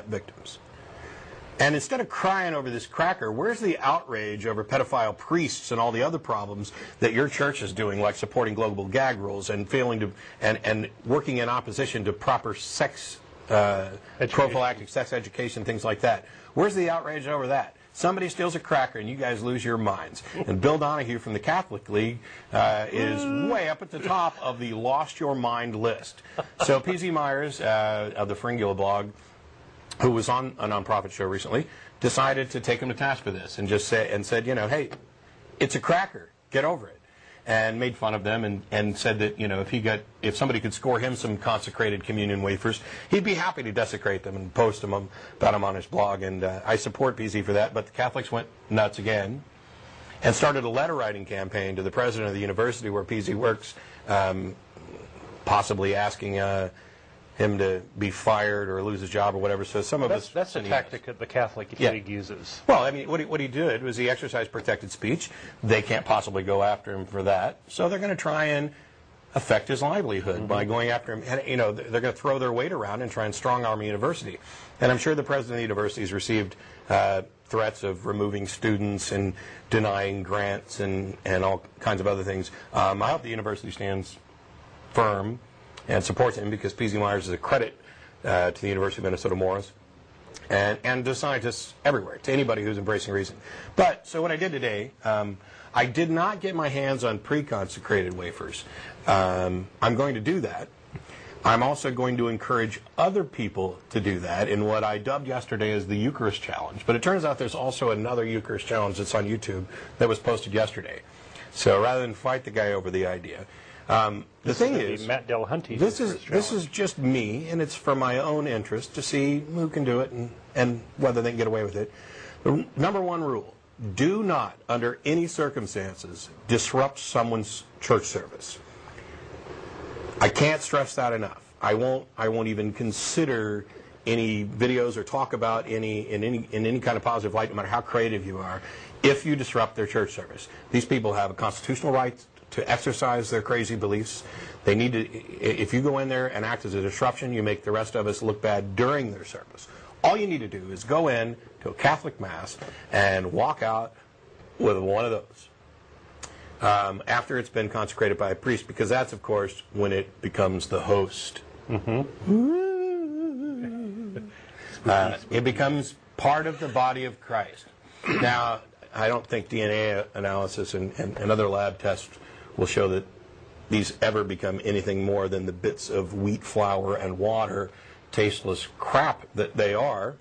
victims. And instead of crying over this cracker, where's the outrage over pedophile priests and all the other problems that your church is doing, like supporting global gag rules and failing to and working in opposition to proper sex prophylactic sex education, things like that? Where's the outrage over that? Somebody steals a cracker and you guys lose your minds. And Bill Donahue from the Catholic League is way up at the top of the lost your mind list. So P.Z. Myers of the Fringula blog, who was on a nonprofit show recently, decided to take him to task for this and just said, you know, hey, it's a cracker, get over it, and made fun of them and said that, you know, if somebody could score him some consecrated communion wafers, he'd be happy to desecrate them and post them about them on his blog. And I support PZ for that, but the Catholics went nuts again and started a letter writing campaign to the president of the university where PZ works, possibly asking him to be fired or lose his job or whatever. So some of us... That's a tactic that the Catholic League uses. Well, I mean, what he did was he exercised protected speech. They can't possibly go after him for that. So they're going to try and affect his livelihood by going after him. And, you know, they're going to throw their weight around and try and strong-arm a university. And I'm sure the president of the university has received threats of removing students and denying grants and all kinds of other things. I hope the university stands firm and supports him, because P.Z. Myers is a credit to the University of Minnesota Morris and to scientists everywhere, to anybody who's embracing reason. But, so what I did today, I did not get my hands on pre-consecrated wafers. I'm going to do that. I'm also going to encourage other people to do that in what I dubbed yesterday as the Eucharist Challenge. But it turns out there's also another Eucharist Challenge that's on YouTube that was posted yesterday. So rather than fight the guy over the idea, the thing is, Matt Delahunty. This is just me, and it's for my own interest to see who can do it and whether they can get away with it. The number one rule: do not, under any circumstances, disrupt someone's church service. I can't stress that enough. I won't even consider any videos or talk about in any kind of positive light, no matter how creative you are, if you disrupt their church service. These people have a constitutional right to exercise their crazy beliefs. They need to, if you go in there and act as a disruption, you make the rest of us look bad during their service. All you need to do is go in to a Catholic Mass and walk out with one of those after it's been consecrated by a priest, because that's, of course, when it becomes the host. It becomes part of the body of Christ. Now, I don't think DNA analysis and other lab tests will show that these ever become anything more than the bits of wheat flour and water, tasteless crap that they are.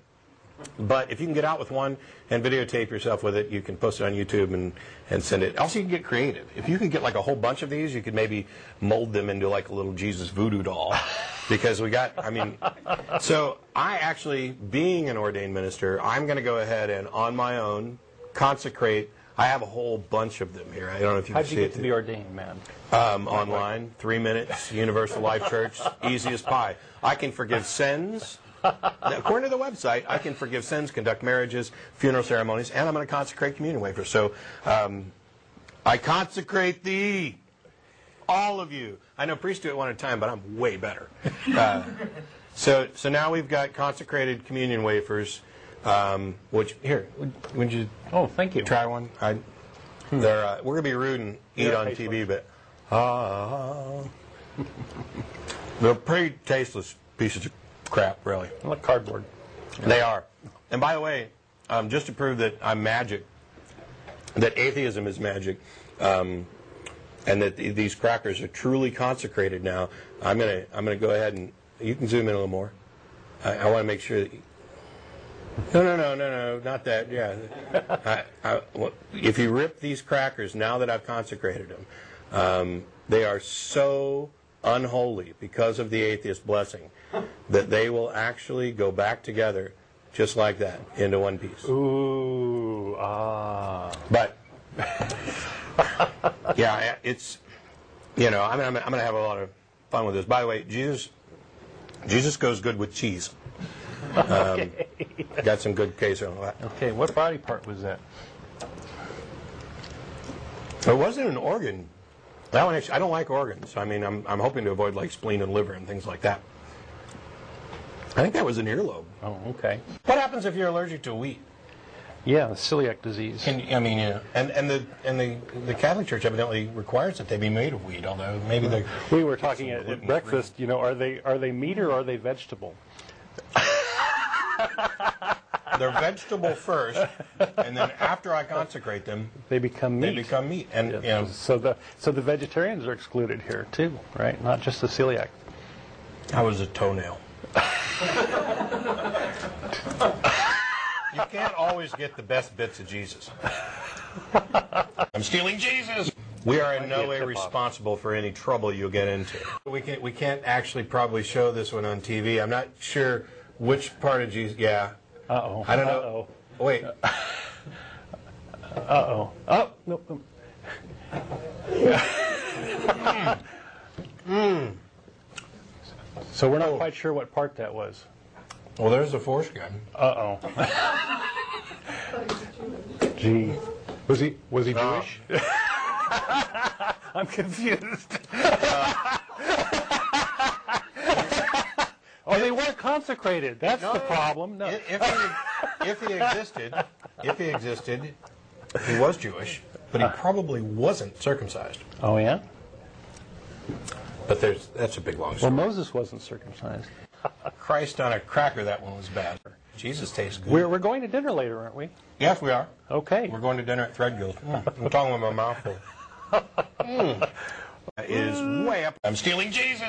But if you can get out with one and videotape yourself with it, you can post it on YouTube and send it. Also, you can get creative. If you could get like a whole bunch of these, you could maybe mold them into like a little Jesus voodoo doll. Because we got, I mean, so I actually, being an ordained minister, I'm going to go ahead and on my own consecrate. I have a whole bunch of them here. I don't know if you can see it. How'd you get to be ordained, man? Online, 3 minutes, Universal Life Church, easy as pie. I can forgive sins. According to the website, I can forgive sins, conduct marriages, funeral ceremonies, and I'm going to consecrate communion wafers. So I consecrate thee, all of you. I know priests do it one at a time, but I'm way better. So now we've got consecrated communion wafers. Which here, would you? Oh, thank you. Try one. We're gonna be rude and eat on TV, but they're pretty tasteless pieces of crap, really. Like cardboard. They are. And by the way, just to prove that I'm magic, that atheism is magic, and that these crackers are truly consecrated now, I'm gonna go ahead and you can zoom in a little more. I want to make sure that. No, not that, yeah. If you rip these crackers, now that I've consecrated them, they are so unholy because of the atheist blessing that they will actually go back together just like that into one piece. Ooh, ah. But, yeah, it's, you know, I'm going to have a lot of fun with this. By the way, Jesus goes good with cheese. Okay. Got some good queso on that. Okay, what body part was that? It wasn't an organ. That one, actually, I don't like organs. I mean, I'm hoping to avoid like spleen and liver and things like that. I think that was an earlobe. Oh, okay. What happens if you're allergic to wheat? Yeah, the celiac disease. And the Catholic Church evidently requires that they be made of wheat, although maybe they. We were talking at breakfast. You know, are they meat or are they vegetable? They're vegetable first, and then after I consecrate them, they become meat. They become meat, and yes. you know. So the vegetarians are excluded here too, right? Not just the celiac. I was a toenail. You can't always get the best bits of Jesus. I'm stealing Jesus. We are in no way responsible for any trouble you'll get into. We can't actually probably show this one on TV. I'm not sure which part of Jesus. Yeah. Uh-oh. I don't know. Uh-oh. Wait. Uh-oh. Oh, no. So we're not quite sure what part that was. Well, there's the force gun. Uh-oh. Gee. Was he Jewish? I'm confused. Oh, they weren't consecrated. That's the problem. No. If he existed, he was Jewish, but he probably wasn't circumcised. Oh, yeah? But that's a big long story. Well, Moses wasn't circumcised. Christ on a cracker, that one was bad. Jesus tastes good. We're going to dinner later, aren't we? Yes, we are. Okay. We're going to dinner at Threadgill's. I'm talking with my mouth full. Is way up. I'm stealing Jesus.